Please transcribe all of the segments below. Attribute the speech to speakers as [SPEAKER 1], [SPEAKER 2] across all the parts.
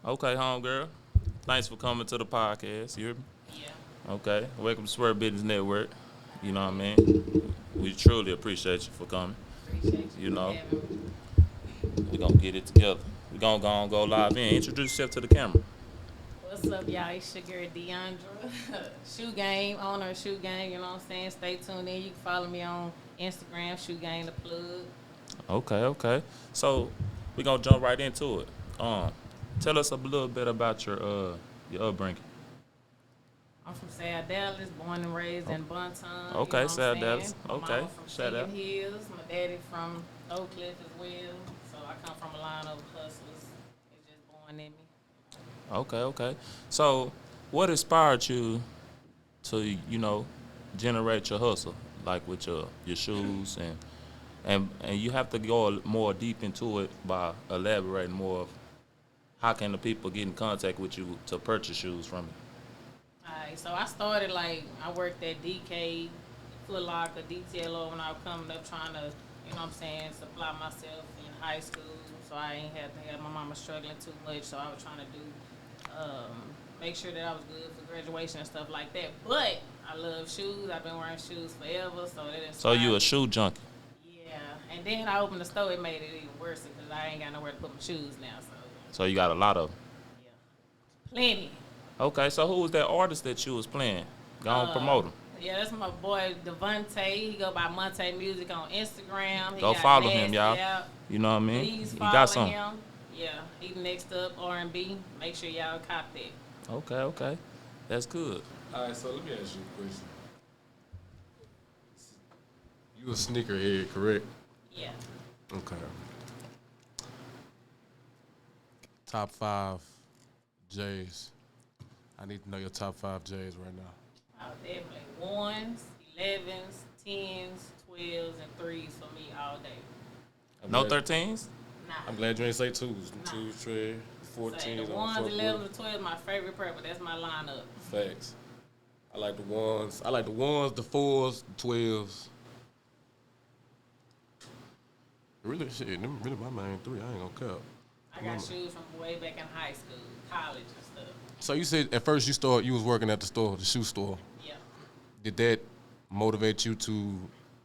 [SPEAKER 1] Okay, homegirl. Thanks for coming to the podcast. You hear me?
[SPEAKER 2] Yeah.
[SPEAKER 1] Okay. Welcome to Swear Business Network. You know what I mean? We truly appreciate you for coming.
[SPEAKER 2] Appreciate
[SPEAKER 1] You
[SPEAKER 2] you for
[SPEAKER 1] know,
[SPEAKER 2] having me.
[SPEAKER 1] we're going to get it together. We're going to go live in. Introduce yourself to the camera.
[SPEAKER 2] What's up, y'all? It's your girl Deaundra. Shoe Game, owner of Shoe Game, you know what I'm saying? Stay tuned in. You can follow me on Instagram, Shoe Game the plug.
[SPEAKER 1] Okay. So, we're going to jump right into it. Tell us a little bit about your upbringing.
[SPEAKER 2] I'm from South Dallas, born and raised in Bunton, you know
[SPEAKER 1] Okay,
[SPEAKER 2] what I'm
[SPEAKER 1] Sad
[SPEAKER 2] saying?
[SPEAKER 1] Dallas.
[SPEAKER 2] My
[SPEAKER 1] Okay,
[SPEAKER 2] mama from
[SPEAKER 1] shout out.
[SPEAKER 2] Singing Hills, my daddy from Oak Cliff as well. So I come from a line of hustlers. It's just born in me.
[SPEAKER 1] Okay. So, what inspired you to generate your hustle, like with your shoes and you have to go more deep into it by elaborating more of how can the people get in contact with you to purchase shoes from you.
[SPEAKER 2] Alright, so I started I worked at DK, Foot Locker, DTLO when I was coming up trying to, you know what I'm saying, supply myself in high school. So I ain't had to have my mama struggling too much. So I was trying to do, make sure that I was good for graduation and stuff like that. But I love shoes. I've been wearing shoes forever, so that
[SPEAKER 1] So you
[SPEAKER 2] inspired
[SPEAKER 1] a
[SPEAKER 2] me.
[SPEAKER 1] shoe junkie.
[SPEAKER 2] Yeah, and then I opened the store. It made it even worse because I ain't got nowhere to put my shoes now. So
[SPEAKER 1] So you got a lot of them.
[SPEAKER 2] yeah, plenty.
[SPEAKER 1] Okay, so who was that artist that you was playing? Go on,
[SPEAKER 2] Uh,
[SPEAKER 1] promote him.
[SPEAKER 2] yeah, that's my boy Devontae. He go by Monte Music on Instagram. He
[SPEAKER 1] Go
[SPEAKER 2] got
[SPEAKER 1] follow him,
[SPEAKER 2] Nasty
[SPEAKER 1] y'all.
[SPEAKER 2] out.
[SPEAKER 1] You know what I mean?
[SPEAKER 2] Please
[SPEAKER 1] He got
[SPEAKER 2] follow
[SPEAKER 1] some.
[SPEAKER 2] him. Yeah, he next up R&B. Make sure y'all cop that.
[SPEAKER 1] Okay. That's good.
[SPEAKER 3] All right, so let me ask you a question. You a sneakerhead, correct?
[SPEAKER 2] Yeah.
[SPEAKER 3] Okay. Top 5 J's. I need to know your top 5 J's right now.
[SPEAKER 2] Definitely ones, 11s, 10s, 12s, and 3s for me all day.
[SPEAKER 1] No
[SPEAKER 3] glad-
[SPEAKER 1] 13s?
[SPEAKER 2] Nah.
[SPEAKER 3] I'm glad you ain't say twos.
[SPEAKER 2] Nah.
[SPEAKER 3] Twos, trade,
[SPEAKER 2] So
[SPEAKER 3] 14s.
[SPEAKER 2] the
[SPEAKER 3] on
[SPEAKER 2] ones,
[SPEAKER 3] fuck
[SPEAKER 2] 11s,
[SPEAKER 3] with.
[SPEAKER 2] and 12s my favorite purple. That's my lineup.
[SPEAKER 3] Facts. I like the ones. I like the ones, the fours, the 12s. Really, shit, them really my main 3. I ain't gonna cap.
[SPEAKER 2] I got shoes from way back in high school, college and stuff.
[SPEAKER 3] So you said at first you was working at the store, the shoe store.
[SPEAKER 2] Yeah.
[SPEAKER 3] Did that motivate you to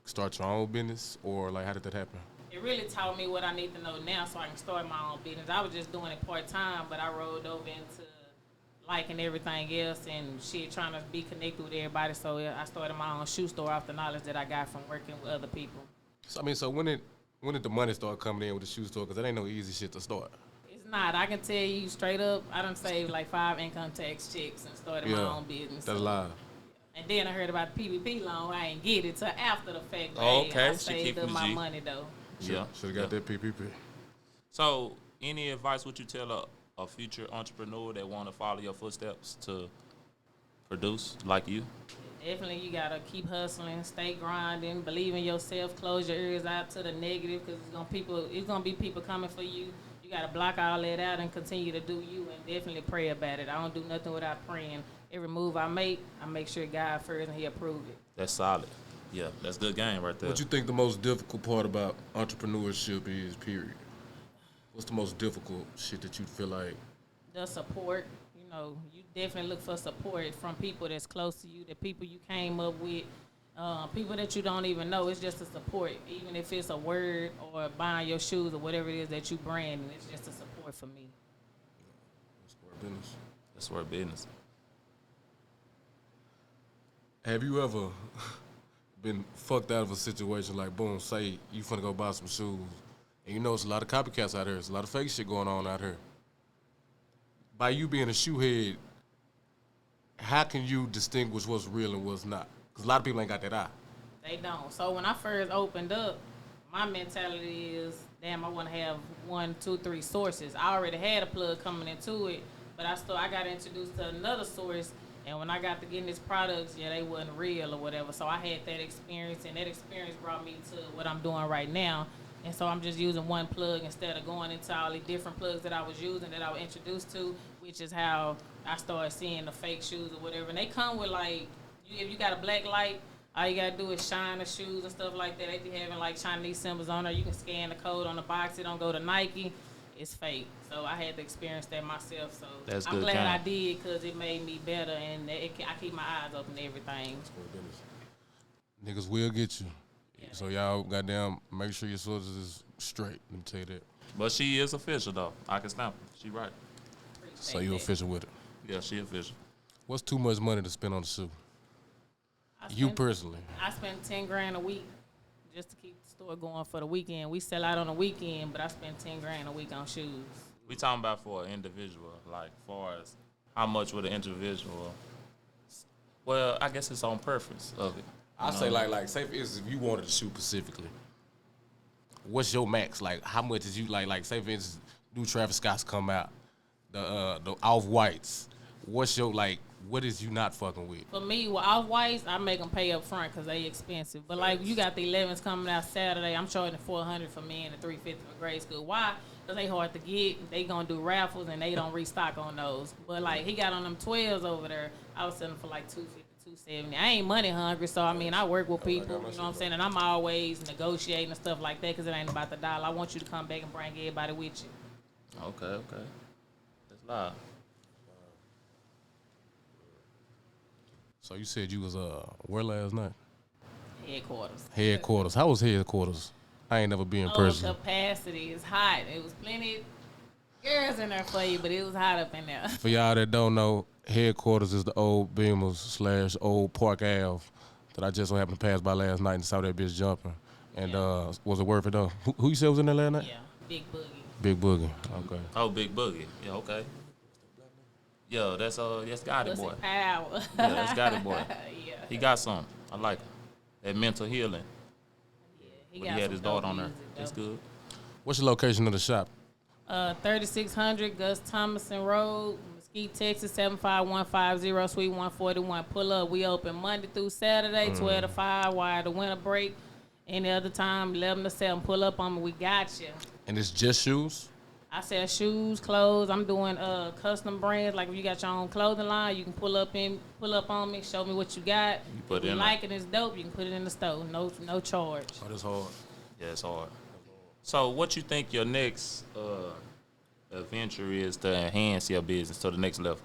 [SPEAKER 3] start your own business, or like how did that happen?
[SPEAKER 2] It really taught me what I need to know now so I can start my own business. I was just doing it part-time, but I rolled over into liking everything else and shit, trying to be connected with everybody. So I started my own shoe store off the knowledge that I got from working with other people.
[SPEAKER 3] So I mean, so when did the money start coming in with the shoe store? Because that ain't no easy shit to start.
[SPEAKER 2] It's not. I can tell you straight up, I done saved like 5 income tax checks and started my own business.
[SPEAKER 3] That's
[SPEAKER 2] So-
[SPEAKER 3] live.
[SPEAKER 2] And then I heard about the PPP loan. I ain't get it till after the fact. But
[SPEAKER 1] Oh,
[SPEAKER 2] hey,
[SPEAKER 1] okay.
[SPEAKER 2] I
[SPEAKER 1] She
[SPEAKER 2] saved
[SPEAKER 1] keep
[SPEAKER 2] up
[SPEAKER 1] it
[SPEAKER 2] my
[SPEAKER 1] G.
[SPEAKER 2] money though.
[SPEAKER 1] Yeah.
[SPEAKER 3] Should have got that PPP.
[SPEAKER 1] So, any advice would you tell a future entrepreneur that want to follow your footsteps to produce like you?
[SPEAKER 2] Definitely, you gotta keep hustling, stay grinding, believe in yourself, close your ears out to the negative, because it's gonna be people coming for you. You gotta block all that out and continue to do you, and definitely pray about it. I don't do nothing without praying. Every move I make sure God first and He approve it.
[SPEAKER 1] That's solid. Yeah, that's good game right there.
[SPEAKER 3] What you think the most difficult part about entrepreneurship is? Period. What's the most difficult shit that you feel like?
[SPEAKER 2] The support, you definitely look for support from people that's close to you, the people you came up with, people that you don't even know. It's just a support, even if it's a word or buying your shoes or whatever it is that you brand. It's just a support for me.
[SPEAKER 3] That's for business.
[SPEAKER 1] That's where business.
[SPEAKER 3] Have you ever been fucked out of a situation like, boom, say you finna go buy some shoes, and you know it's a lot of copycats out here. There's a lot of fake shit going on out here. By you being a shoe head, how can you distinguish what's real and what's not? Because a lot of people ain't got that eye.
[SPEAKER 2] They don't. So when I first opened up, my mentality is, damn, I want to have 1, 2, 3 sources. I already had a plug coming into it, but I got introduced to another source, and when I got to getting these products, yeah, they wasn't real or whatever. So I had that experience, and that experience brought me to what I'm doing right now. And so I'm just using one plug instead of going into all the different plugs that I was using that I was introduced to, which is how I started seeing the fake shoes or whatever. And they come with if you got a black light, all you gotta do is shine the shoes and stuff like that. They be having like Chinese symbols on there. You can scan the code on the box. It don't go to Nike. it's fake. So I had to experience that myself. So
[SPEAKER 1] That's
[SPEAKER 2] I'm
[SPEAKER 1] good
[SPEAKER 2] glad I
[SPEAKER 1] kind.
[SPEAKER 2] did because it made me better, and I keep my eyes open to everything.
[SPEAKER 3] Niggas will get you. So y'all goddamn make sure your sources is straight. Let me tell you that.
[SPEAKER 1] But she is official though. I can stamp it. She right.
[SPEAKER 3] So you official with it.
[SPEAKER 1] Yeah, she official.
[SPEAKER 3] What's too much money to spend on the shoe? You personally.
[SPEAKER 2] I spend 10 grand a week just to keep the store going for the weekend. We sell out on the weekend, but I spend 10 grand a week on shoes.
[SPEAKER 1] We talking about for an individual, like far as how much would an individual. Well, I guess it's on preference of it.
[SPEAKER 3] I say like say for instance, if you wanted to shoe specifically, what's your max? Like how much is you like say for instance, new Travis Scott's come out, the off whites. What's your like? What is you not fucking with?
[SPEAKER 2] For me, with off-whites, I make them pay up front because they expensive. But, like, you got the 11s coming out Saturday. I'm charging $400 for me and the $350 for grade school. Why? Because they hard to get. They going to do raffles, and they don't restock on those. But, like, he got on them 12s over there. I was selling for, like, $250, $270. I ain't money hungry, so, I mean, I work with people, you know what I'm saying? And I'm always negotiating and stuff like that because it ain't about the dollar. I want you to come back and bring everybody with you.
[SPEAKER 1] Okay. That's live.
[SPEAKER 3] So you said you was where last night?
[SPEAKER 2] Headquarters.
[SPEAKER 3] How was headquarters? I ain't never been in person.
[SPEAKER 2] Capacity is hot. It was plenty of girls in there for you, but it was hot up in there.
[SPEAKER 3] For y'all that don't know, headquarters is the old Beamers / old Park Ave that I just so happened to pass by last night and saw that bitch jumping. And was it worth it though? Who you said was in there last night?
[SPEAKER 2] Yeah, Big Boogie.
[SPEAKER 3] Big Boogie. Okay.
[SPEAKER 1] Oh, Big Boogie. Yeah, okay. Yeah, that's got it, boy.
[SPEAKER 2] Power.
[SPEAKER 1] Yeah, that's got it, boy.
[SPEAKER 2] Yeah.
[SPEAKER 1] He got some. I like him. That mental healing.
[SPEAKER 2] He
[SPEAKER 1] But he had his daughter on there. That's good.
[SPEAKER 3] What's the location of the shop?
[SPEAKER 2] 3600 Gus Thomason Road, Mesquite, Texas 75150, Suite 141. Pull up. We open Monday through Saturday, 12 to 5, while the winter break. Any other time, 11 to 7. Pull up on me. We got you.
[SPEAKER 3] And it's just shoes?
[SPEAKER 2] I sell shoes, clothes. I'm doing custom brands. Like if you got your own clothing line, you can pull up on me, show me what you got.
[SPEAKER 1] put
[SPEAKER 2] if you
[SPEAKER 1] in
[SPEAKER 2] like it, it's dope. You can put it in the store. No charge.
[SPEAKER 3] Oh, that's hard.
[SPEAKER 1] Yeah, it's hard. So what you think your next adventure is to enhance your business to the next level?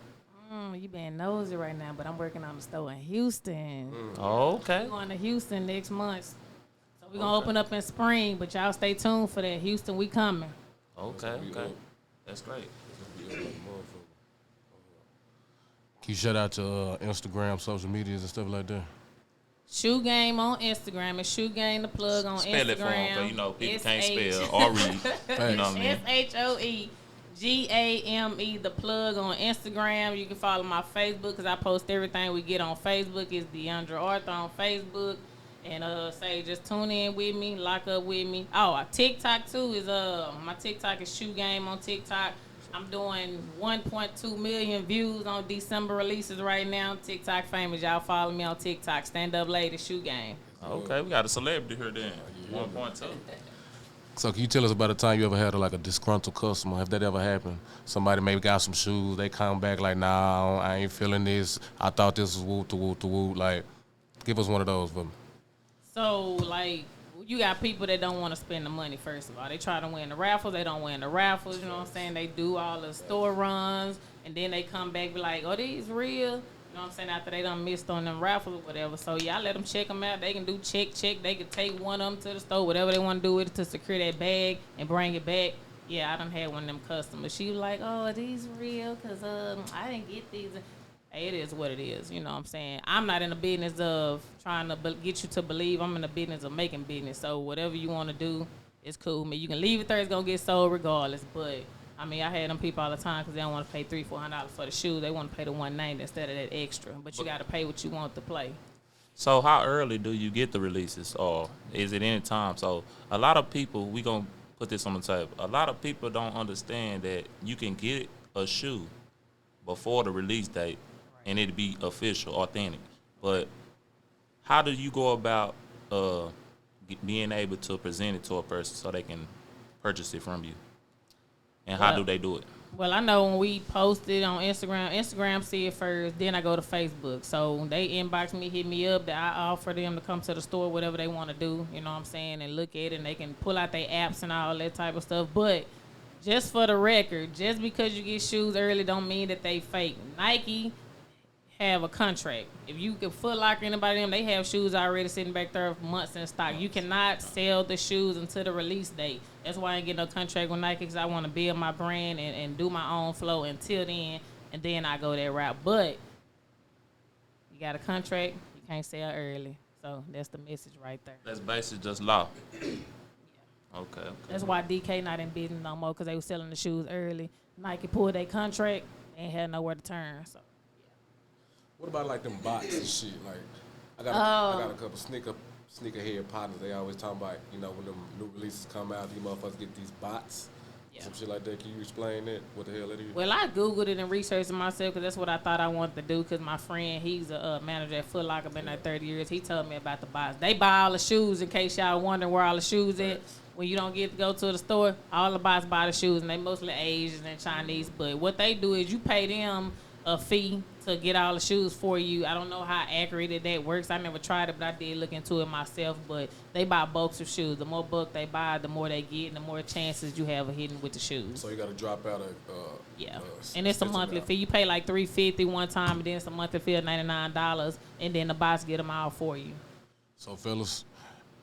[SPEAKER 2] You being nosy right now, but I'm working on the store in Houston.
[SPEAKER 1] Oh, okay.
[SPEAKER 2] We're going to Houston next month. So we're going to open up in spring, but y'all stay tuned for that. Houston, we coming.
[SPEAKER 1] Okay. That's great.
[SPEAKER 3] Can you shout out to Instagram, social medias, and stuff like that?
[SPEAKER 2] Shoe Game on Instagram. It's Shoe Game the plug on
[SPEAKER 1] Spell
[SPEAKER 2] Instagram.
[SPEAKER 1] it for them, because people can't spell or read. You know what I mean?
[SPEAKER 2] SHOEGAME the plug on Instagram. You can follow my Facebook because I post everything we get on Facebook. It's Deaundra Arthur on Facebook. And say just tune in with me, lock up with me. Oh, TikTok too is my TikTok is Shoe Game on TikTok. I'm doing 1.2 million views on December releases right now. TikTok famous, y'all follow me on TikTok. Stand Up Lady Shoe Game.
[SPEAKER 1] Okay, we got a celebrity here then. 1.2.
[SPEAKER 3] So can you tell us about a time you ever had a disgruntled customer? Have that ever happened? Somebody maybe got some shoes, they come back like, nah, I ain't feeling this. I thought this was woo. Like, give us one of those for me.
[SPEAKER 2] So, like, you got people that don't want to spend the money, first of all. They try to win the raffles. They don't win the raffles, you know what I'm saying? They do all the store runs, and then they come back be like, oh, these real? You know what I'm saying? After they done missed on them raffles or whatever. So, yeah, I let them check them out. They can do check. They can take one of them to the store, whatever they want to do with it to secure that bag and bring it back. Yeah, I done had one of them customers. She was like, oh, are these real? Because I didn't get these. It is what it is, you know what I'm saying? I'm not in the business of trying to get you to believe. I'm in the business of making business. So whatever you want to do, it's cool. I mean, you can leave it there. It's going to get sold regardless. But, I mean, I had them people all the time because they don't want to pay $300-$400 for the shoe. They want to pay the $190 instead of that extra. But you got to pay what you want to play.
[SPEAKER 1] So how early do you get the releases, or is it any time? So a lot of people, we going to put this on the table. A lot of people don't understand that you can get a shoe before the release date, and it'd be official, authentic. But how do you go about being able to present it to a person so they can purchase it from you? And how do they do it?
[SPEAKER 2] Well, I know when we post it on Instagram see it first, then I go to Facebook. So they inbox me, hit me up, that I offer them to come to the store, whatever they want to do, you know what I'm saying, and look at it, and they can pull out their apps and all that type of stuff. But just for the record, just because you get shoes early don't mean that they fake. Nike have a contract. If you can Foot Locker, anybody them, they have shoes already sitting back there for months in stock. You cannot sell the shoes until the release date. That's why I ain't get no contract with Nike, because I want to build my brand and do my own flow until then, and then I go that route. But you got a contract, you can't sell early. So that's the message right there.
[SPEAKER 1] That's basically just law. Okay.
[SPEAKER 2] That's why DK not in business no more, because they was selling the shoes early. Nike pulled their contract, they ain't had nowhere to turn. So.
[SPEAKER 3] What about like them bots and shit? Like, I got a couple sneakerhead partners. They always talking about, you know, when them new releases come out, these motherfuckers get these bots, some shit like that. Can you explain that? What the hell it is?
[SPEAKER 2] Well, I Googled it and researched it myself, because that's what I thought I wanted to do, because my friend, he's a manager at Foot Locker, been there 30 years. He told me about the bots. They buy all the shoes, in case y'all wondering where all the shoes at. When you don't get to go to the store, all the bots buy the shoes, and they mostly Asians and Chinese. But what they do is you pay them a fee to get all the shoes for you. I don't know how accurate that works. I never tried it, but I did look into it myself. But they buy bulks of shoes. The more bulk they buy, the more they get, and the more chances you have of hitting with the shoes.
[SPEAKER 3] So you got to drop out
[SPEAKER 2] and it's a monthly fee. You pay like $350 one time, and then it's a monthly fee of $99, and then the bots get them all for you.
[SPEAKER 3] So fellas,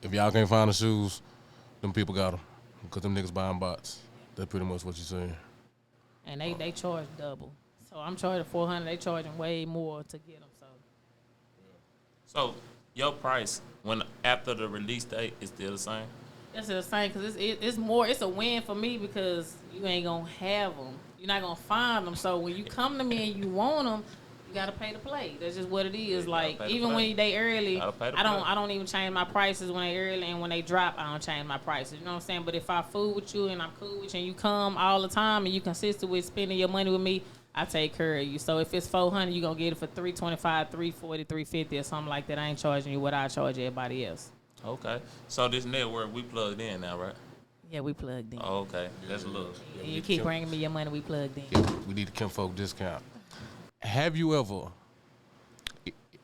[SPEAKER 3] if y'all can't find the shoes, them people got them, because them niggas buying bots. That's pretty much what you're saying.
[SPEAKER 2] And they charge double. So I'm charging $400. They charging way more to get them.
[SPEAKER 1] So your price after the release date is still the same?
[SPEAKER 2] It's the same, because it's more. It's a win for me, because you ain't gonna have them. You're not gonna find them. So when you come to me and you want them, you gotta pay to play. That's just what it is. Like, even when they early, I don't even change my prices when they early, and when they drop, I don't change my prices. You know what I'm saying? But if I fool with you and I'm cool with you and you come all the time and you consistent with spending your money with me, I take care of you. So if it's $400, you gonna get it for $325, $340, $350, or something like that. I ain't charging you what I charge everybody else.
[SPEAKER 1] Okay. So this network, we plugged in now, right?
[SPEAKER 2] Yeah, we plugged in.
[SPEAKER 1] Oh, okay. That's a little.
[SPEAKER 2] You keep bringing me your money, we plugged in.
[SPEAKER 3] Yeah, we need a kinfolk discount. Have you ever,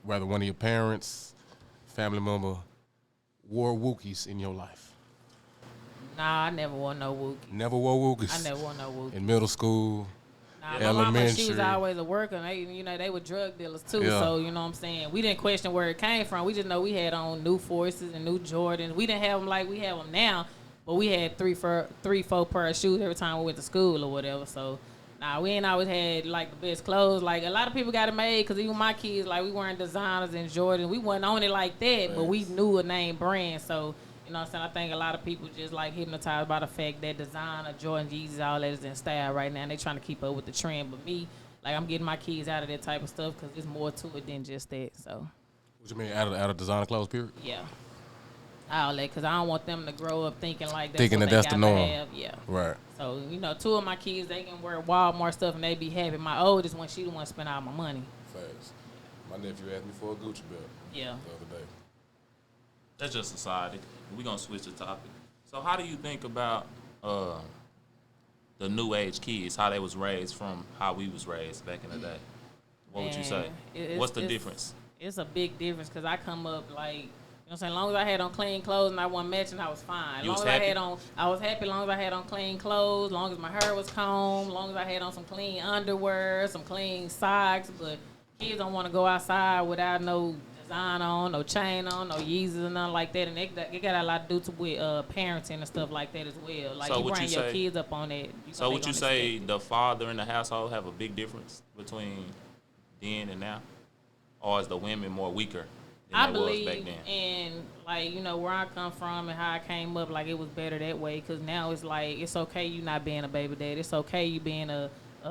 [SPEAKER 3] whether one of your parents, family member, wore Wookiees in your life?
[SPEAKER 2] Nah, I never wore no Wookiee.
[SPEAKER 3] Never wore Wookiees?
[SPEAKER 2] I never wore no Wookiee.
[SPEAKER 3] In middle school?
[SPEAKER 2] Nah, my mama, she was always a worker. And they were drug dealers too. Yeah. So, you know what I'm saying? We didn't question where it came from. We just know we had on new Forces and new Jordans. We didn't have them like we have them now, but we had three, four pair of shoes every time we went to school or whatever. So, we ain't always had like the best clothes. Like, a lot of people got it made, because even my kids, like, we wearing designers and Jordans. We wasn't on it like that, but we knew a name brand. So, you know what I'm saying? I think a lot of people just like hypnotized by the fact that designer, Jordan, Yeezys, all that is in style right now, and they trying to keep up with the trend. But me, like, I'm getting my kids out of that type of stuff, because there's more to it than just that. So.
[SPEAKER 3] What you mean, out of designer clothes, period?
[SPEAKER 2] Yeah. All that, because I don't want them to grow up thinking like
[SPEAKER 3] that's the norm.
[SPEAKER 2] Yeah.
[SPEAKER 3] Right.
[SPEAKER 2] So, you know, two of my kids, they can wear Walmart stuff and they be happy. My oldest one, she the one spend all my money.
[SPEAKER 3] Facts. My nephew asked me for a Gucci belt.
[SPEAKER 2] Yeah.
[SPEAKER 3] The other day.
[SPEAKER 1] That's just society. We're going to switch the topic. So how do you think about the new age kids, how they was raised from how we was raised back in the day? What would you say? What's the difference?
[SPEAKER 2] It's a big difference, because I come up like, you know what I'm saying, as long as I had on clean clothes and I wasn't matching, I was fine.
[SPEAKER 1] You was happy?
[SPEAKER 2] I was happy as long as I had on clean clothes, as long as my hair was combed, as long as I had on some clean underwear, some clean socks. But kids don't want to go outside without no design on, no chain on, no Yeezys and nothing like that. And it got a lot to do with parenting and stuff like that as well. Like, so you bring your kids up on that.
[SPEAKER 1] So would you say the father in the household have a big difference between then and now? Or is the women more weaker than they was back then?
[SPEAKER 2] And, like, you know, where I come from and how I came up, like, it was better that way. Because now it's like, it's okay you not being a baby dad. It's okay you being a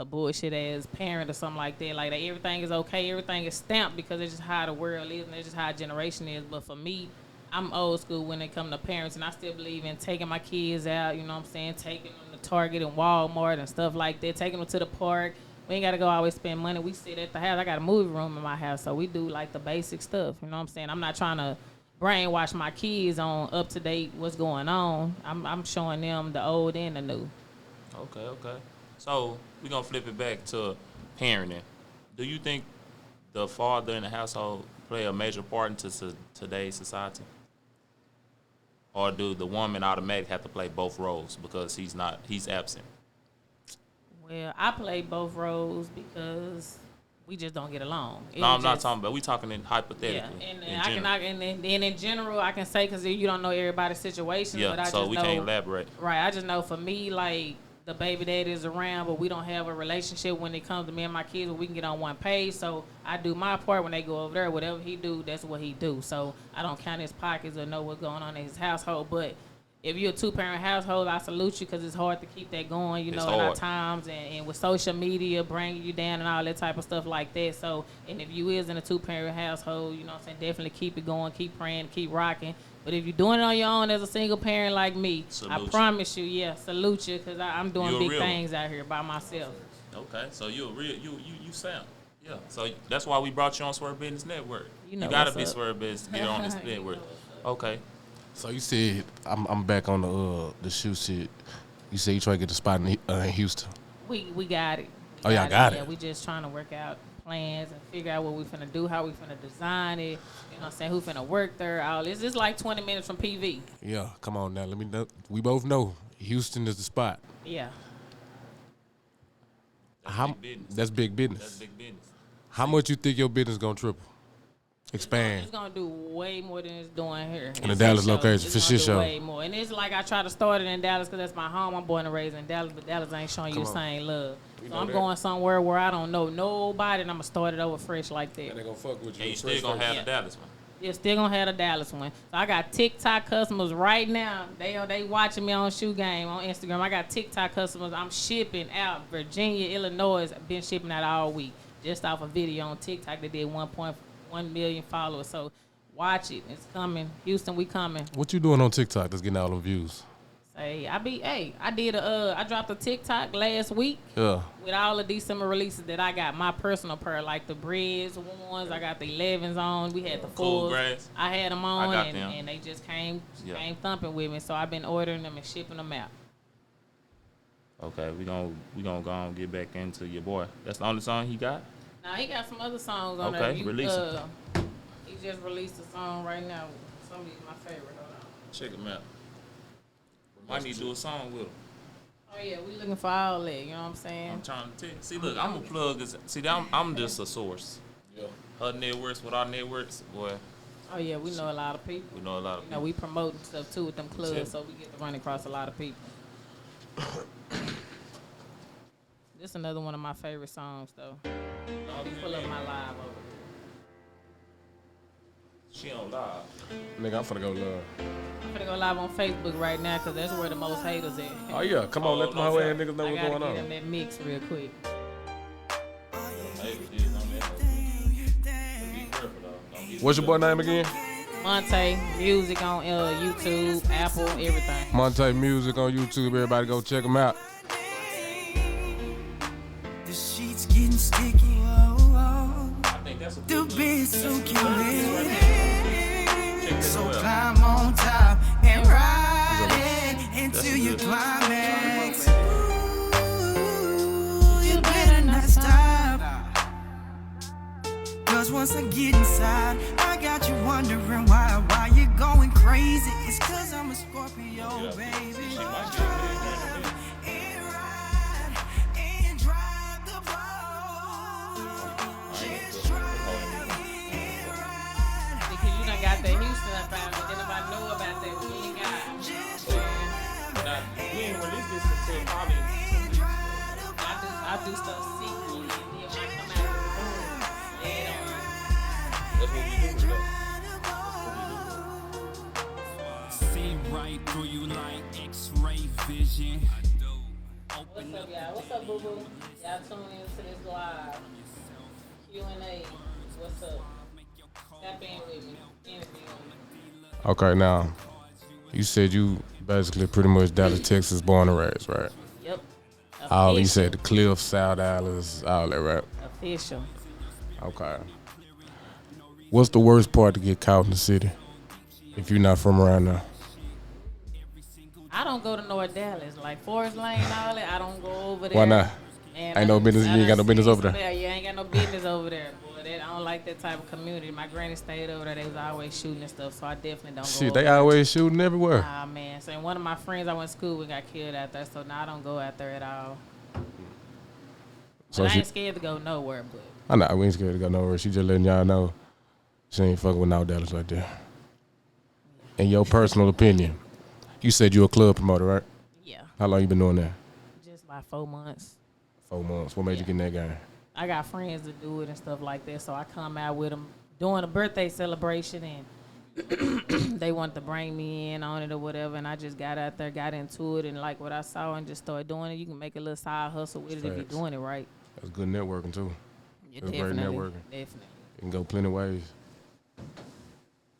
[SPEAKER 2] bullshit ass parent or something like that. Like, everything is okay. Everything is stamped, because it's just how the world is and it's just how generation is. But for me, I'm old school when it comes to parents, and I still believe in taking my kids out, you know what I'm saying, taking them to Target and Walmart and stuff like that, taking them to the park. We ain't got to go always spend money. We sit at the house. I got a movie room in my house, so we do, like, the basic stuff. You know what I'm saying? I'm not trying to brainwash my kids on up-to-date what's going on. I'm showing them the old and the new.
[SPEAKER 1] Okay. So we're going to flip it back to parenting. Do you think the father in the household play a major part into today's society? Or do the woman automatically have to play both roles because he's absent?
[SPEAKER 2] Well, I play both roles because we just don't get along.
[SPEAKER 1] No, I'm not talking about. We talking in hypothetically.
[SPEAKER 2] Yeah, and
[SPEAKER 1] in
[SPEAKER 2] I
[SPEAKER 1] general.
[SPEAKER 2] and then in general, I can say because you don't know everybody's situation.
[SPEAKER 1] Yeah,
[SPEAKER 2] but I
[SPEAKER 1] so
[SPEAKER 2] just
[SPEAKER 1] we
[SPEAKER 2] know,
[SPEAKER 1] can't elaborate.
[SPEAKER 2] Right, I just know for me, like the baby daddy is around, but we don't have a relationship when it comes to me and my kids where we can get on one page. So I do my part when they go over there. Whatever he do, that's what he do. So I don't count his pockets or know what's going on in his household. But if you're a two-parent household, I salute you because it's hard to keep that going, you
[SPEAKER 1] It's
[SPEAKER 2] know, in our
[SPEAKER 1] hard.
[SPEAKER 2] times and with social media bringing you down and all that type of stuff like that. So, and if you is in a two-parent household, you know what I'm saying, definitely keep it going, keep praying, keep rocking. But if you're doing it on your own as a single parent like me,
[SPEAKER 1] Salute
[SPEAKER 2] I
[SPEAKER 1] you.
[SPEAKER 2] promise you, salute you because I'm doing
[SPEAKER 1] You a
[SPEAKER 2] big
[SPEAKER 1] real one.
[SPEAKER 2] things out here by myself.
[SPEAKER 1] Okay, so you a real you sound. Yeah, so that's why we brought you on Swerve Business Network.
[SPEAKER 2] You know
[SPEAKER 1] gotta
[SPEAKER 2] what's
[SPEAKER 1] be
[SPEAKER 2] up.
[SPEAKER 1] Swerve Business to get on this
[SPEAKER 2] You know
[SPEAKER 1] network.
[SPEAKER 2] what's
[SPEAKER 1] Okay.
[SPEAKER 3] So you said I'm back on the shoe shit. You said you try to get the spot in Houston.
[SPEAKER 2] We got it.
[SPEAKER 3] Oh, y'all got
[SPEAKER 2] Yeah,
[SPEAKER 3] it.
[SPEAKER 2] we just trying to work out plans and figure out what we finna do, how we finna design it. You know what I'm saying? Who finna work there? All this. It's like 20 minutes from PV.
[SPEAKER 3] Yeah, come on now. Let me know. We both know Houston is the spot.
[SPEAKER 2] Yeah.
[SPEAKER 1] That's big business.
[SPEAKER 3] That's big business.
[SPEAKER 1] That's big business.
[SPEAKER 3] How much you think your business gonna triple? Expand.
[SPEAKER 2] It's gonna do way more than it's doing here.
[SPEAKER 3] In the Dallas location,
[SPEAKER 2] It's
[SPEAKER 3] for
[SPEAKER 2] gonna do
[SPEAKER 3] sure.
[SPEAKER 2] way more. And it's like I try to start it in Dallas because that's my home. I'm born and raised in Dallas, but Dallas ain't showing you the
[SPEAKER 3] Come on.
[SPEAKER 2] same love. So
[SPEAKER 3] know
[SPEAKER 2] I'm
[SPEAKER 3] that.
[SPEAKER 2] going somewhere where I don't know nobody, and I'm gonna start it over fresh like that.
[SPEAKER 3] They gonna fuck with you.
[SPEAKER 1] And you still gonna have
[SPEAKER 2] Yeah.
[SPEAKER 1] the Dallas one.
[SPEAKER 2] Yeah, still gonna have the Dallas one. So I got TikTok customers right now. They watching me on Shoe Game on Instagram. I got TikTok customers. I'm shipping out Virginia, Illinois. I've been shipping out all week just off a video on TikTok that did 1.1 million followers. So watch it. It's coming. Houston, we coming.
[SPEAKER 3] What you doing on TikTok that's getting all them views?
[SPEAKER 2] Say I dropped a TikTok last week
[SPEAKER 3] Yeah.
[SPEAKER 2] with all the December releases that I got. My personal pair, like the Breads ones. I got the 11s on. We had the
[SPEAKER 1] Cool
[SPEAKER 2] fulls.
[SPEAKER 1] Grass.
[SPEAKER 2] I had them on,
[SPEAKER 1] got them.
[SPEAKER 2] and they just came
[SPEAKER 1] Yeah.
[SPEAKER 2] thumping with me. So I've been ordering them and shipping them out.
[SPEAKER 1] Okay, we gonna go and get back into your boy. That's the only song he got?
[SPEAKER 2] Now he got some other songs on
[SPEAKER 1] Okay,
[SPEAKER 2] there.
[SPEAKER 1] release it.
[SPEAKER 2] He just released a song right now. Some of these my favorite. Hold on.
[SPEAKER 1] Check him out. Might need to do a song with him.
[SPEAKER 2] Oh yeah, we looking for all that. You know what I'm saying?
[SPEAKER 1] I'm trying to tell you. See, look, I'm gonna plug this. See, I'm just a source.
[SPEAKER 3] Yeah.
[SPEAKER 1] Her networks with our networks, boy,
[SPEAKER 2] Oh yeah, we know a lot of people.
[SPEAKER 1] we know a lot of
[SPEAKER 2] You know,
[SPEAKER 1] people.
[SPEAKER 2] we promoting stuff too with them clubs,
[SPEAKER 1] Yeah.
[SPEAKER 2] so we get to run across a lot of people. This is another one of my favorite songs, though. Let me pull up my live over
[SPEAKER 1] She on live.
[SPEAKER 3] Nigga, I'm finna go love.
[SPEAKER 2] I'm gonna go live on Facebook right now, because that's where the most haters at.
[SPEAKER 3] Oh yeah, come on, let them
[SPEAKER 1] no
[SPEAKER 3] hoe ass
[SPEAKER 1] doubt.
[SPEAKER 3] niggas know
[SPEAKER 2] I
[SPEAKER 3] what's
[SPEAKER 2] gotta
[SPEAKER 3] going
[SPEAKER 2] get in
[SPEAKER 3] on.
[SPEAKER 2] that mix real quick.
[SPEAKER 1] Hey, it is on that. Be careful though. Don't get
[SPEAKER 3] What's your boy name again?
[SPEAKER 2] Monte, music on YouTube, Apple, everything.
[SPEAKER 3] Monte Music on YouTube. Everybody go check him out.
[SPEAKER 4] The sheets getting sticky.
[SPEAKER 1] I think that's a
[SPEAKER 4] The
[SPEAKER 1] good
[SPEAKER 4] bed's so
[SPEAKER 1] Check
[SPEAKER 4] cute.
[SPEAKER 1] this
[SPEAKER 4] So
[SPEAKER 1] out.
[SPEAKER 4] climb on top and ride it until you
[SPEAKER 1] good.
[SPEAKER 4] climax. Ooh, you better not stop. Cause once I get inside, I got you wondering why you going crazy. It's cause I'm a Scorpio, baby.
[SPEAKER 1] She might get it.
[SPEAKER 4] And ride and drive the ball. Just drive and ride.
[SPEAKER 2] Because you done got that Houston up out, but then nobody know about that. We ain't got.
[SPEAKER 1] Now, we ain't released this until probably.
[SPEAKER 2] I do stuff secretly, and then when I come out, boom, yeah,
[SPEAKER 1] That's what we do, though.
[SPEAKER 5] See right through you like X-ray vision.
[SPEAKER 2] What's up, y'all? What's up, boo boo? Y'all tune in to this live Q&A. What's up? Tap in with me. Anything on me.
[SPEAKER 3] Okay, now you said you basically pretty much Dallas, Texas, born and raised, right?
[SPEAKER 2] Yep.
[SPEAKER 3] All you
[SPEAKER 2] Official.
[SPEAKER 3] said the Cliffs, South Dallas, all that, right?
[SPEAKER 2] Official.
[SPEAKER 3] Okay. What's the worst part to get caught in the city if you're not from around there?
[SPEAKER 2] I don't go to North Dallas, like Forest Lane and all that. I don't go over there.
[SPEAKER 3] Why not?
[SPEAKER 2] Man,
[SPEAKER 3] Ain't no business- you ain't got no business over there.
[SPEAKER 2] Yeah, you ain't got no business over there. Boy, I don't like that type of community. My granny stayed over there. They was always shooting and stuff, so I definitely don't go
[SPEAKER 3] Shit,
[SPEAKER 2] over
[SPEAKER 3] they
[SPEAKER 2] there.
[SPEAKER 3] always shooting everywhere.
[SPEAKER 2] Ah, man. So one of my friends I went to school with got killed out there, so now I don't go out there at all.
[SPEAKER 3] So
[SPEAKER 2] But I
[SPEAKER 3] she,
[SPEAKER 2] ain't scared to go nowhere, but
[SPEAKER 3] I know we ain't scared to go nowhere. She just letting y'all know she ain't fucking with no Dallas like that. In your personal opinion, you said you a club promoter, right?
[SPEAKER 2] yeah,
[SPEAKER 3] How long you been doing that?
[SPEAKER 2] just about 4 months.
[SPEAKER 3] 4 months. What made you get in that game?
[SPEAKER 2] I got friends that do it and stuff like that, so I come out with them doing a birthday celebration, and they want to bring me in on it or whatever, and I just got out there, got into it, and like what I saw and just started doing it. You can make a little side hustle with it if you're
[SPEAKER 3] Facts.
[SPEAKER 2] doing it right.
[SPEAKER 3] That's good networking too.
[SPEAKER 2] Yeah,
[SPEAKER 3] That's great
[SPEAKER 2] definitely,
[SPEAKER 3] networking.
[SPEAKER 2] definitely.
[SPEAKER 3] It can go plenty ways.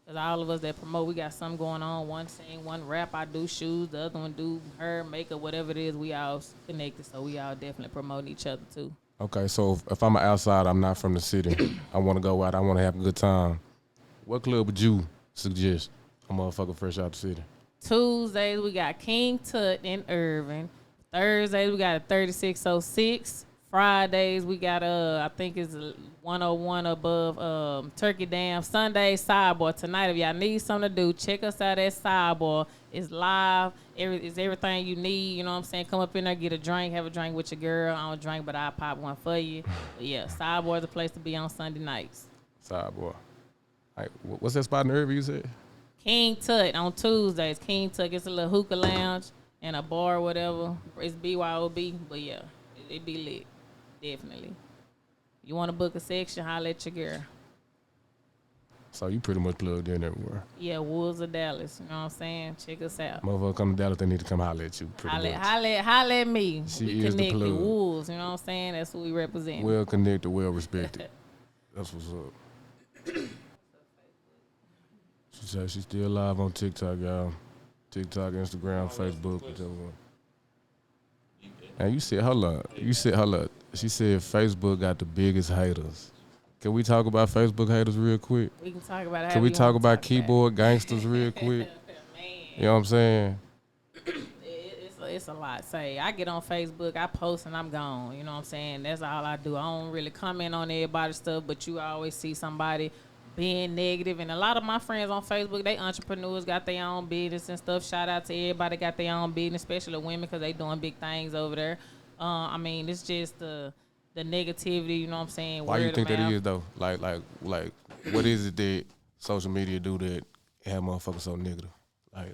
[SPEAKER 2] Cause all of us that promote, we got something going on. One sing, one rap. I do shoes. The other one do hair, makeup, whatever it is. We all connected, so we all definitely promoting each other too.
[SPEAKER 3] Okay, so if I'm outside, I'm not from the city. I want to go out. I want to have a good time. What club would you suggest? A motherfucker fresh out the city.
[SPEAKER 2] Tuesdays we got King Tut in Irving. Thursdays we got a 3606. Fridays we got I think it's 101 above Turkey Dam. Sunday Sidebar. Tonight if y'all need something to do, check us out at Sidebar. It's live. It's everything you need. You know what I'm saying? Come up in there, get a drink, have a drink with your girl. I don't drink, but I'll pop one for you. But yeah, Sidebar is a place to be on Sunday nights.
[SPEAKER 3] Sidebar. What's that spot in Irving you said?
[SPEAKER 2] King Tut on Tuesdays. King Tut, it's a little hookah lounge and a bar or whatever. It's BYOB, but yeah, it be lit. Definitely. You want to book a section, holla at your girl.
[SPEAKER 3] So you pretty much plugged in everywhere.
[SPEAKER 2] Yeah, Wolves of Dallas. You know what I'm saying? Check us out.
[SPEAKER 3] Motherfucker come to Dallas, they need to come holler at you. Pretty much.
[SPEAKER 2] Holla at me.
[SPEAKER 3] She
[SPEAKER 2] we
[SPEAKER 3] is the
[SPEAKER 2] connected.
[SPEAKER 3] plug.
[SPEAKER 2] Wolves, you know what I'm saying? That's what we represent.
[SPEAKER 3] Well connected, well respected. That's what's up. She said she's still live on TikTok, y'all. TikTok, Instagram, Facebook, whichever one. And you said, hold up. She said Facebook got the biggest haters. Can we talk about Facebook haters real quick?
[SPEAKER 2] We can talk about it.
[SPEAKER 3] Can we talk about keyboard gangsters real quick? You know what I'm saying?
[SPEAKER 2] It's a lot. Say, I get on Facebook, I post, and I'm gone. You know what I'm saying? That's all I do. I don't really comment on everybody's stuff, but you always see somebody being negative. And a lot of my friends on Facebook, they entrepreneurs, got their own business and stuff. Shout out to everybody got their own business, especially women, because they doing big things over there. I mean, it's just the negativity, you know what I'm saying?
[SPEAKER 3] Why you think that is, though? Like, what is it that social media do that have motherfuckers so negative?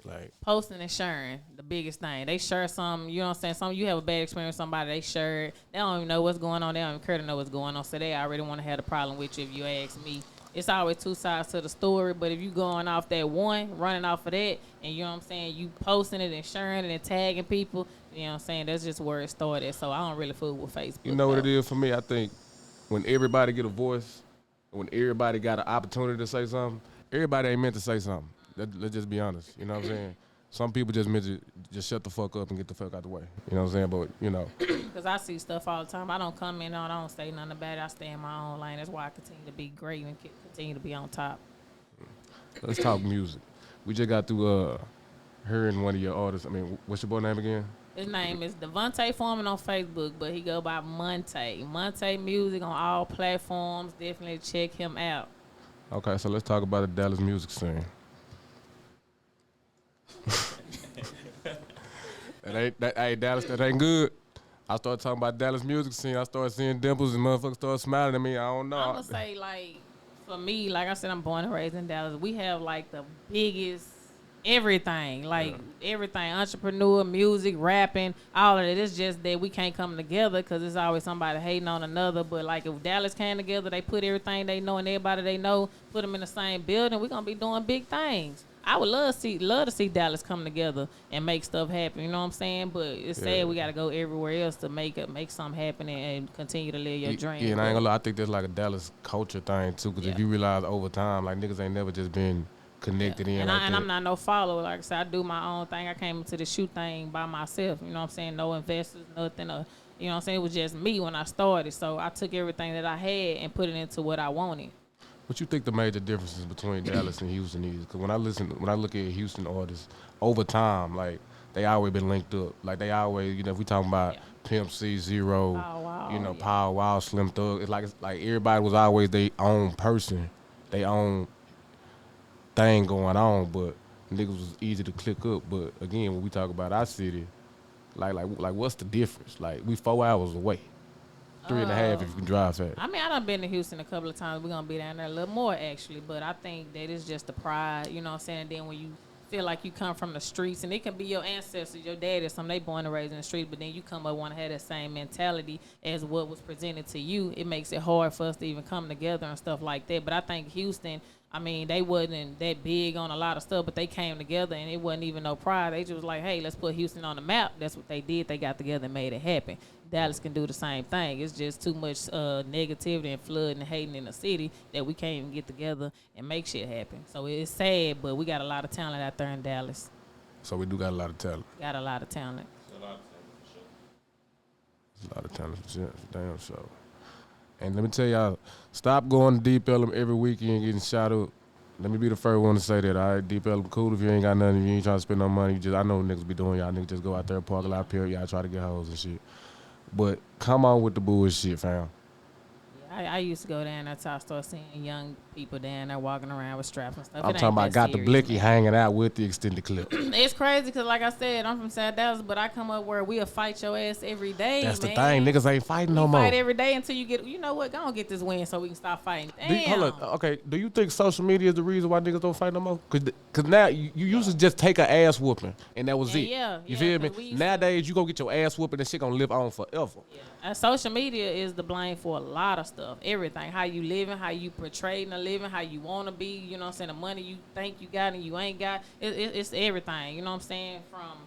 [SPEAKER 3] Like
[SPEAKER 2] posting and sharing, the biggest thing. They share something, you know what I'm saying? You have a bad experience with somebody, they share it. They don't even know what's going on. They don't even care to know what's going on. So they already want to have a problem with you if you ask me. It's always two sides to the story, but if you going off that one, running off of that, and you know what I'm saying, you posting it and sharing it and tagging people, you know what I'm saying, that's just where it started. So I don't really fool with Facebook.
[SPEAKER 3] You know what it is for me? I think when everybody get a voice, when everybody got an opportunity to say something, everybody ain't meant to say something. Let's just be honest. You know what I'm saying? Some people just meant to just shut the fuck up and get the fuck out the way. You know what I'm saying? But, you know.
[SPEAKER 2] Because I see stuff all the time. I don't comment on it. I don't say nothing about it. I stay in my own lane. That's why I continue to be great and continue to be on top.
[SPEAKER 3] Let's talk music. We just got through hearing one of your artists. I mean, what's your boy name again?
[SPEAKER 2] His name is Devontae Foreman on Facebook, but he go by Monte. Monte Music on all platforms. Definitely check him out.
[SPEAKER 3] Okay, so let's talk about the Dallas music scene. Hey, Dallas, that ain't good. I started talking about Dallas music scene. I started seeing dimples and motherfuckers started smiling at me. I don't know.
[SPEAKER 2] I'm going to say, like, for me, like I said, I'm born and raised in Dallas. We have, like, the biggest everything. Like, everything. Entrepreneur, music, rapping, all of it. It's just that we can't come together because there's always somebody hating on another. But, like, if Dallas came together, they put everything they know and everybody they know, put them in the same building, we're going to be doing big things. I would love to see Dallas come together and make stuff happen. You know what I'm saying? But it's sad we got to go everywhere else to make something happen and continue to live your dream.
[SPEAKER 3] Yeah, and I ain't gonna lie. I think there's like a Dallas culture thing too. Because if you realize over time, like niggas ain't never just been connected in.
[SPEAKER 2] And,
[SPEAKER 3] like
[SPEAKER 2] I'm not no follower. Like I said, I do my own thing. I came into the shoot thing by myself. You know what I'm saying? No investors, nothing. You know what I'm saying? It was just me when I started. So I took everything that I had and put it into what I wanted.
[SPEAKER 3] What you think the major differences between Dallas and Houston is? Because when I look at Houston artists, over time, like they always been linked up. Like they always, you know, if we talking about Pimp C, Zero, Power Wow, Slim Thug, it's like everybody was always their own person, their own thing going on. But niggas was easy to click up. But again, when we talk about our city, like what's the difference? Like we 4 hours away. 3.5 if you can drive fast.
[SPEAKER 2] I mean, I done been to Houston a couple of times. We're going to be down there a little more, actually. But I think that it's just the pride, you know what I'm saying? And then when you feel like you come from the streets, and it can be your ancestors, your dad or something, they born and raised in the streets, but then you come up want to have that same mentality as what was presented to you. It makes it hard for us to even come together and stuff like that. But I think Houston, I mean, they wasn't that big on a lot of stuff, but they came together, and it wasn't even no pride. They just was like, hey, let's put Houston on the map. That's what they did. They got together and made it happen. Dallas can do the same thing. It's just too much negativity and flooding and hating in the city that we can't even get together and make shit happen. So it's sad, but we got a lot of talent out there in Dallas.
[SPEAKER 3] So we do got a lot of talent.
[SPEAKER 2] Got a lot of talent.
[SPEAKER 3] A lot of talent for sure. Damn sure. And let me tell y'all, stop going to Deep Ellum every weekend getting shot up. Let me be the first one to say that. All right, Deep Ellum cool if you ain't got nothing, if you ain't trying to spend no money. You just, I know niggas be doing y'all niggas just go out there, park a lot, period, y'all try to get hoes and shit. But come on with the bullshit, fam.
[SPEAKER 2] I used to go down there till I start seeing young people down there walking around with straps and stuff.
[SPEAKER 3] I'm talking about got the blicky hanging out with the extended clip.
[SPEAKER 2] It's crazy because, like I said, I'm from South Dallas, but I come up where we'll fight your ass every day.
[SPEAKER 3] That's
[SPEAKER 2] man.
[SPEAKER 3] the thing. Niggas ain't fighting no more.
[SPEAKER 2] Fight every day until you get, you know what, go on get this win so we can stop fighting. Damn.
[SPEAKER 3] Hold up. Okay, do you think social media is the reason why niggas don't fight no more? Cause now you used to just take an ass whooping and that was it. You feel me? Nowadays you go get your ass whooping and shit gonna live on forever.
[SPEAKER 2] Yeah. Social media is the blame for a lot of stuff. Everything. How you living, how you portraying the living, how you want to be, you know what I'm saying, the money you think you got and you ain't got. It's everything, you know what I'm saying, from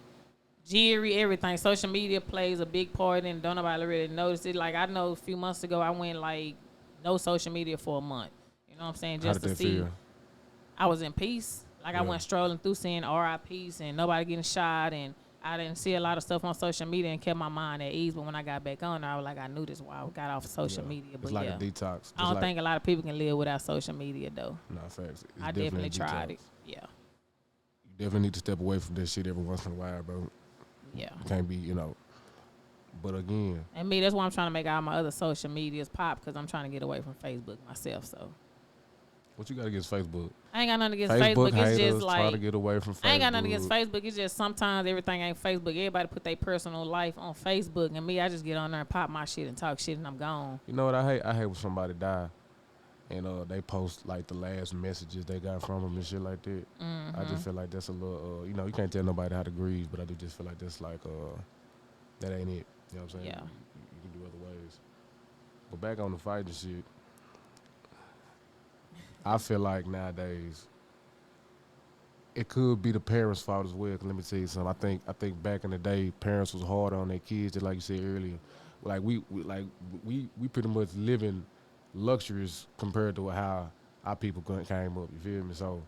[SPEAKER 2] jewelry, everything. Social media plays a big part and don't nobody really notice it. Like, I know a few months ago I went, like, no social media for a month. You know what I'm saying? Just to see. Feel? I was in peace. Like, I went strolling through seeing RIPs and nobody getting shot, and I didn't see a lot of stuff on social media and kept my mind at ease. But when I got back on there, I was like, I knew this while I got off social media. But
[SPEAKER 3] it's like a detox.
[SPEAKER 2] I don't think a lot of people can live without social media, though.
[SPEAKER 3] No, facts.
[SPEAKER 2] I definitely tried it. Yeah.
[SPEAKER 3] You definitely need to step away from this shit every once in a while, bro.
[SPEAKER 2] Yeah.
[SPEAKER 3] You can't be, you know. But again.
[SPEAKER 2] And me, that's why I'm trying to make all my other social medias pop, because I'm trying to get away from Facebook myself, so.
[SPEAKER 3] What you got against Facebook?
[SPEAKER 2] I ain't got nothing against Facebook.
[SPEAKER 3] Haters,
[SPEAKER 2] it's just like
[SPEAKER 3] try to get away from Facebook.
[SPEAKER 2] I ain't got nothing against Facebook. It's just sometimes everything ain't Facebook. Everybody put their personal life on Facebook, and me, I just get on there and pop my shit and talk shit, and I'm gone.
[SPEAKER 3] You know what I hate? I hate when somebody die, and they post like the last messages they got from them and shit like that.
[SPEAKER 2] Mm-hmm.
[SPEAKER 3] I just feel like that's a little, you know, you can't tell nobody how to grieve, but I do just feel like that's like, that ain't it. You know what I'm saying?
[SPEAKER 2] Yeah.
[SPEAKER 3] You can do other ways. But back on the fighting shit. I feel like nowadays it could be the parents' fault as well. 'Cause let me tell you something. I think back in the day, parents was harder on their kids, just like you said earlier. Like we pretty much living luxuries compared to how our people came up. You feel me? So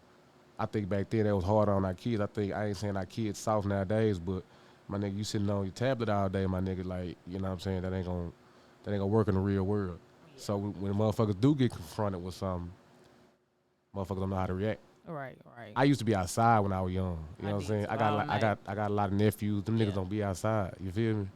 [SPEAKER 3] I think back then that was harder on our kids. I ain't saying our kids soft nowadays, but my nigga, you sitting on your tablet all day, my nigga. Like, you know what I'm saying? That ain't gonna work in the real world. So when motherfuckers do get confronted with something, motherfuckers don't know how to react.
[SPEAKER 2] Right.
[SPEAKER 3] I used to be outside when I was young. You know what I'm saying? I got a lot of nephews. Them niggas don't be outside. You feel me?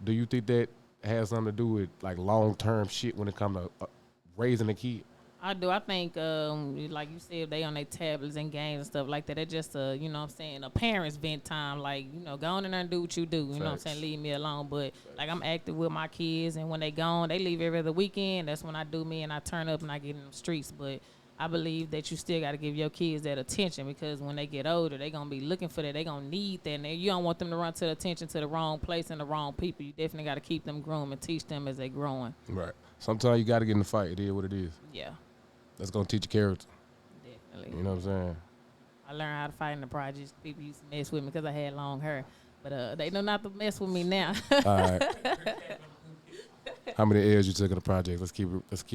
[SPEAKER 3] Do you think that has something to do with like long-term shit when it comes to raising a kid?
[SPEAKER 2] I do. I think, like you said, they on their tablets and games and stuff like that. It's just you know what I'm saying, a parent's vent time. Like, you know, go on in there and do what you do. You know what I'm saying? Leave me alone. But like, I'm active with my kids, and when they gone, they leave every other weekend. That's when I do me and I turn up and I get in the streets. But I believe that you still got to give your kids that attention, because when they get older, they're going to be looking for that. They're going to need that. And you don't want them to run to the attention to the wrong place and the wrong people. You definitely got to keep them groomed and teach them as they're growing.
[SPEAKER 3] Right. Sometimes you got to get in the fight. It is what it is.
[SPEAKER 2] Yeah.
[SPEAKER 3] That's going to teach you character.
[SPEAKER 2] Definitely.
[SPEAKER 3] You know what I'm saying?
[SPEAKER 2] I learned how to fight in the projects. People used to mess with me because I had long hair. But they know not to mess with me now.
[SPEAKER 3] All right. How many L's you took in the project? Let's keep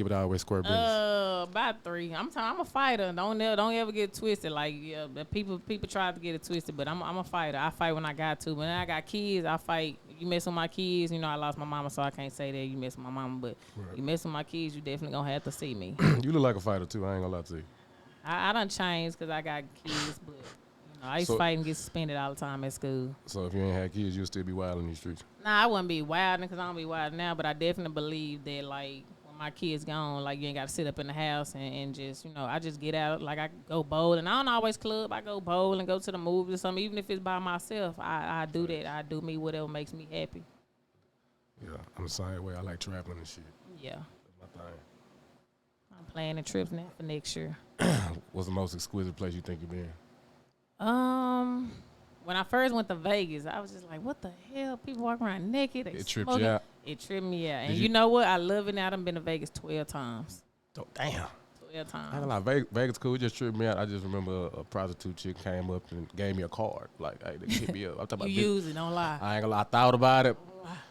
[SPEAKER 3] it all the way square business.
[SPEAKER 2] About 3. I'm a fighter. Don't ever get twisted. Like, yeah, people try to get it twisted, but I'm a fighter. I fight when I got to. When I got kids, I fight. You mess with my kids, you know, I lost my mama, so I can't say that you mess with my mama. But you mess with my kids, you definitely gonna have to see me.
[SPEAKER 3] You look like a fighter too. I ain't gonna lie to you.
[SPEAKER 2] I done changed because I got kids, but you know, I used to fight and get suspended all the time at school.
[SPEAKER 3] So if you ain't had kids, you'll still be wild in these streets.
[SPEAKER 2] Nah, I wouldn't be wild because I don't be wild now, but I definitely believe that, like, when my kids gone, like, you ain't got to sit up in the house and just, you know, I just get out. Like, I go bowl, and I don't always club. I go bowl and go to the movies or something. Even if it's by myself, I do that. I do me whatever makes me happy.
[SPEAKER 3] Yeah, I'm the same way. I like traveling and shit.
[SPEAKER 2] Yeah.
[SPEAKER 3] That's my thing.
[SPEAKER 2] I'm planning trips now for next year.
[SPEAKER 3] What's the most exquisite place you think you've been?
[SPEAKER 2] When I first went to Vegas, I was just like, what the hell? People walking around naked. They
[SPEAKER 3] It tripped
[SPEAKER 2] smoking.
[SPEAKER 3] you out?
[SPEAKER 2] It tripped me out. And
[SPEAKER 3] Did
[SPEAKER 2] you
[SPEAKER 3] you-
[SPEAKER 2] know what? I love it now. I've been to Vegas 12 times.
[SPEAKER 3] Oh, damn.
[SPEAKER 2] 12
[SPEAKER 3] I ain't
[SPEAKER 2] times.
[SPEAKER 3] gonna lie, Vegas cool. It just tripped me out. I just remember a prostitute chick came up and gave me a card. Like, hey, they hit me up. I'm talking
[SPEAKER 2] You
[SPEAKER 3] about
[SPEAKER 2] use it, don't lie.
[SPEAKER 3] I ain't gonna lie. I thought about it.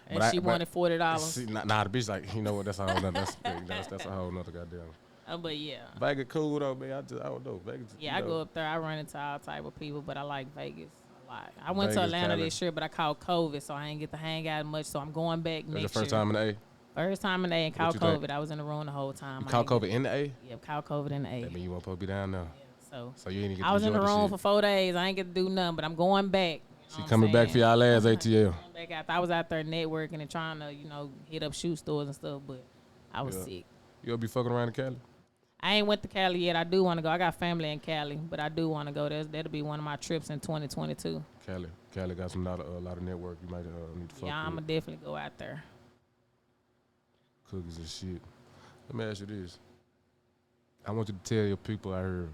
[SPEAKER 2] And
[SPEAKER 3] but
[SPEAKER 2] she wanted $40.
[SPEAKER 3] See, nah, the bitch like, you know what? That's a whole nother. That's a whole nother goddamn.
[SPEAKER 2] But yeah.
[SPEAKER 3] Vegas cool though, man. I don't know. Vegas.
[SPEAKER 2] Yeah, I
[SPEAKER 3] you know.
[SPEAKER 2] go up there. I run into all type of people, but I like Vegas a lot. I went to
[SPEAKER 3] Vegas,
[SPEAKER 2] Atlanta
[SPEAKER 3] Cali.
[SPEAKER 2] this year, but I caught COVID, so I ain't get to hang out much. So I'm going back
[SPEAKER 3] That's
[SPEAKER 2] next
[SPEAKER 3] the first
[SPEAKER 2] year.
[SPEAKER 3] time in the A.
[SPEAKER 2] First time in the A and
[SPEAKER 3] What
[SPEAKER 2] caught
[SPEAKER 3] you think?
[SPEAKER 2] COVID. I was in the room the whole time.
[SPEAKER 3] You
[SPEAKER 2] I
[SPEAKER 3] caught
[SPEAKER 2] ain't
[SPEAKER 3] COVID in the A?
[SPEAKER 2] Get, yep, caught COVID in the A.
[SPEAKER 3] That mean you weren't supposed to be down there.
[SPEAKER 2] So
[SPEAKER 3] So you ain't even get
[SPEAKER 2] I was
[SPEAKER 3] to
[SPEAKER 2] in the
[SPEAKER 3] enjoy
[SPEAKER 2] room
[SPEAKER 3] shit.
[SPEAKER 2] for 4 days. I ain't get to do nothing, but I'm going back.
[SPEAKER 3] She coming back for y'all ass ATL.
[SPEAKER 2] Going back after I was out there networking and trying to, hit up shoe stores and stuff, but I was
[SPEAKER 3] Yeah.
[SPEAKER 2] sick.
[SPEAKER 3] You'll be fucking around in Cali?
[SPEAKER 2] I ain't went to Cali yet. I do want to go. I got family in Cali, but I do want to go. That'll be one of my trips in 2022.
[SPEAKER 3] Cali got a lot of network. You might need to fuck
[SPEAKER 2] Yeah, I'm
[SPEAKER 3] with.
[SPEAKER 2] going to definitely go out there.
[SPEAKER 3] Cookies and shit. Let me ask you this. I want you to tell your people out here,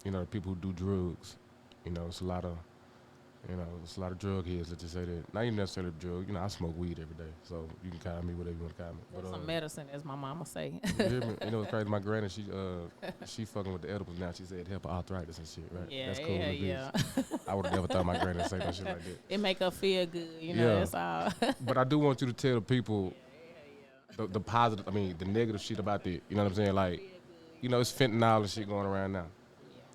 [SPEAKER 3] the people who do drugs, it's a lot of, drug heads, let's just say that. Not even necessarily drug, I smoke weed every day, so you can call me whatever you want to call me.
[SPEAKER 2] That's some medicine, as my mama say.
[SPEAKER 3] You hear me? You know what's crazy? My granny, she fucking with the edibles now. She said it help her arthritis and shit, right?
[SPEAKER 2] Yeah,
[SPEAKER 3] That's cool.
[SPEAKER 2] yeah.
[SPEAKER 3] I would have never thought my granny would say no shit like that.
[SPEAKER 2] It make her feel good,
[SPEAKER 3] Yeah.
[SPEAKER 2] that's all.
[SPEAKER 3] But I do want you to tell the people the positive, the negative shit about it. You know what I'm saying? Like, it's fentanyl and shit going around now.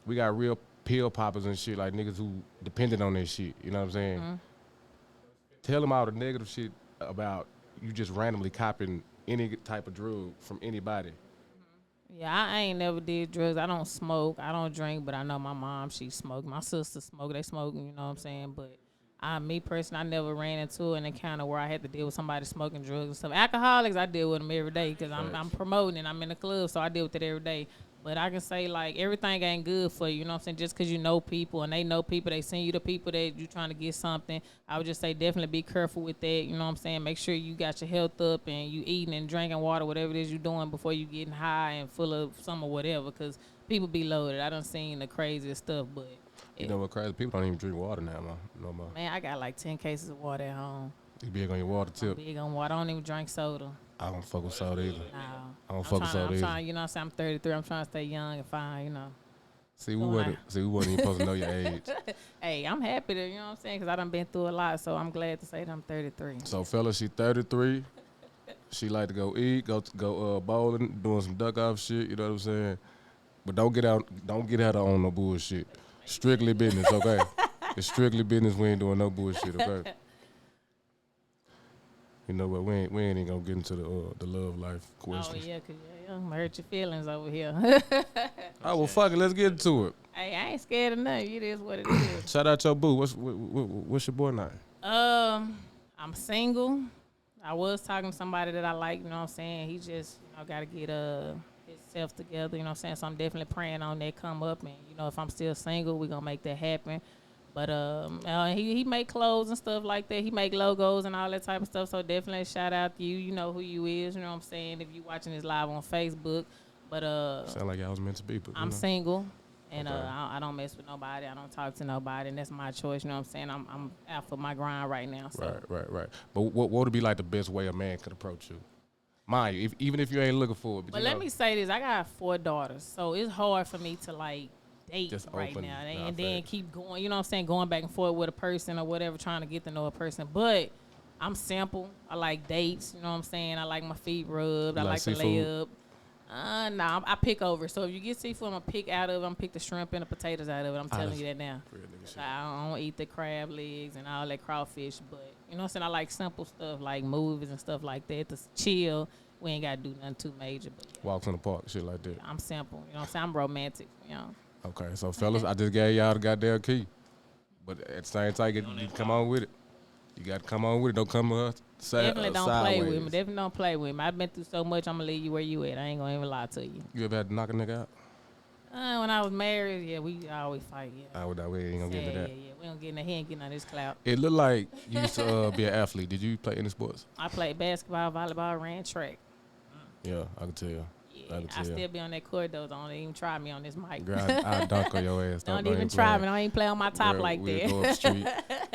[SPEAKER 3] We got real pill poppers and shit, like niggas who dependent on that shit. You know what I'm saying?
[SPEAKER 2] Mm-hmm.
[SPEAKER 3] Tell them all the negative shit about you just randomly copying any type of drug from anybody.
[SPEAKER 2] Yeah, I ain't never did drugs. I don't smoke. I don't drink, but I know my mom, she smoked. My sister smoked. They smoke, you know what I'm saying? But me personally, I never ran into an encounter where I had to deal with somebody smoking drugs and stuff. Alcoholics, I deal with them every day because I'm promoting and I'm in the club, so I deal with it every day. But I can say, like, everything ain't good for you, you know what I'm saying? Just because you know people and they know people, they send you the people that you trying to get something. I would just say definitely be careful with that, you know what I'm saying? Make sure you got your health up and you eating and drinking water, whatever it is you doing before you getting high and full of some or whatever, because people be loaded. I done seen the craziest stuff, but...
[SPEAKER 3] You know what crazy? People don't even drink water now, no more.
[SPEAKER 2] Man, I got like 10 cases of water at home.
[SPEAKER 3] You big on your water tip?
[SPEAKER 2] Big on water. I don't even drink soda.
[SPEAKER 3] I don't fuck with soda either.
[SPEAKER 2] No.
[SPEAKER 3] I don't fuck with soda
[SPEAKER 2] I'm
[SPEAKER 3] either.
[SPEAKER 2] trying, you know what I'm saying? I'm 33. I'm trying to stay young and fine, you know.
[SPEAKER 3] See, we wasn't even supposed to know your age.
[SPEAKER 2] Hey, I'm happy to, you know what I'm saying? Because I done been through a lot, so I'm glad to say that I'm 33.
[SPEAKER 3] So, fella, she 33. She like to go eat, go bowling, doing some duck off shit. You know what I'm saying? But don't get out on no bullshit. Strictly business, okay? It's strictly business. We ain't doing no bullshit, okay? You know what? We ain't even gonna get into the love life questions.
[SPEAKER 2] Oh, yeah, because I'm hurt your feelings over here.
[SPEAKER 3] Oh, well, fuck it. Let's get into it.
[SPEAKER 2] Hey, I ain't scared of nothing. It is what it is.
[SPEAKER 3] Shout out your boo. What's your boy name?
[SPEAKER 2] I'm single. I was talking to somebody that I like, you know what I'm saying? He just, got to get himself together, you know what I'm saying? So I'm definitely praying on that come up. And, if I'm still single, we're going to make that happen. But he make clothes and stuff like that. He make logos and all that type of stuff. So definitely shout out to you. You know who you is, you know what I'm saying, if you watching this live on Facebook. But
[SPEAKER 3] sound like y'all was meant to be. But,
[SPEAKER 2] I'm single. And
[SPEAKER 3] Okay.
[SPEAKER 2] I don't mess with nobody. I don't talk to nobody, and that's my choice. You know what I'm saying? I'm out for my grind right now. So.
[SPEAKER 3] Right. But what would be like the best way a man could approach you? Mind you, even if you ain't looking for it.
[SPEAKER 2] But let me say this: I got 4 daughters, so it's hard for me to like date
[SPEAKER 3] Just
[SPEAKER 2] right
[SPEAKER 3] open.
[SPEAKER 2] now,
[SPEAKER 3] Nah,
[SPEAKER 2] and then
[SPEAKER 3] facts.
[SPEAKER 2] keep going. You know what I'm saying? Going back and forth with a person or whatever, trying to get to know a person. But I'm simple. I like dates. You know what I'm saying? I like my feet rubbed.
[SPEAKER 3] You
[SPEAKER 2] I
[SPEAKER 3] like
[SPEAKER 2] like to lay
[SPEAKER 3] seafood?
[SPEAKER 2] up. Nah, I pick over. So if you get seafood, I'm gonna pick out of it. I'm pick the shrimp and the potatoes out of it. I'm telling you that now.
[SPEAKER 3] Real nigga shit.
[SPEAKER 2] I don't eat the crab legs and all that crawfish, but you know what I'm saying? I like simple stuff like movies and stuff like that to chill. We ain't got to do nothing too major, but yeah,
[SPEAKER 3] Walks in the park, shit like that.
[SPEAKER 2] I'm simple. You know what I'm saying? I'm romantic,
[SPEAKER 3] Okay, so fellas, I just gave y'all the goddamn key. But at the same time, you come on with it. You got to come on with it. Don't come
[SPEAKER 2] Definitely don't
[SPEAKER 3] sideways.
[SPEAKER 2] play with me. Definitely don't play with me. I've been through so much, I'm going to leave you where you at. I ain't going to even lie to you.
[SPEAKER 3] You ever had to knock a nigga out?
[SPEAKER 2] When I was married, yeah, we always fight. Yeah.
[SPEAKER 3] We ain't gonna get into that.
[SPEAKER 2] Yeah. We don't get in the he ain't getting on this clout.
[SPEAKER 3] It looked like you used to be an athlete. Did you play any sports?
[SPEAKER 2] I played basketball, volleyball, ran track.
[SPEAKER 3] Yeah, I can tell.
[SPEAKER 2] Yeah, I still be on that court though. Don't even try me on this mic.
[SPEAKER 3] Girl, I dunk on your ass.
[SPEAKER 2] Don't even try me. Don't even play on my top
[SPEAKER 3] Girl,
[SPEAKER 2] like
[SPEAKER 3] we'll
[SPEAKER 2] that.
[SPEAKER 3] go up the street.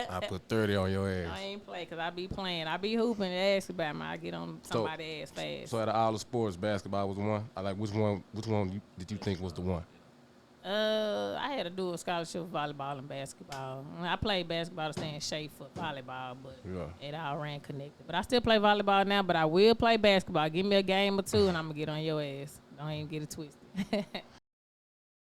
[SPEAKER 3] I put 30 on your ass.
[SPEAKER 2] I ain't play because I be playing. I be hooping and ask about me. I get on somebody's ass fast.
[SPEAKER 3] So out of all the sports, basketball was the one. I like which one did you think was the one?
[SPEAKER 2] I had to do a scholarship for volleyball and basketball. I played basketball to stay in shape for volleyball, but it all ran connected. But I still play volleyball now, but I will play basketball. Give me a game or two, and I'm going to get on your ass. Don't even get it twisted.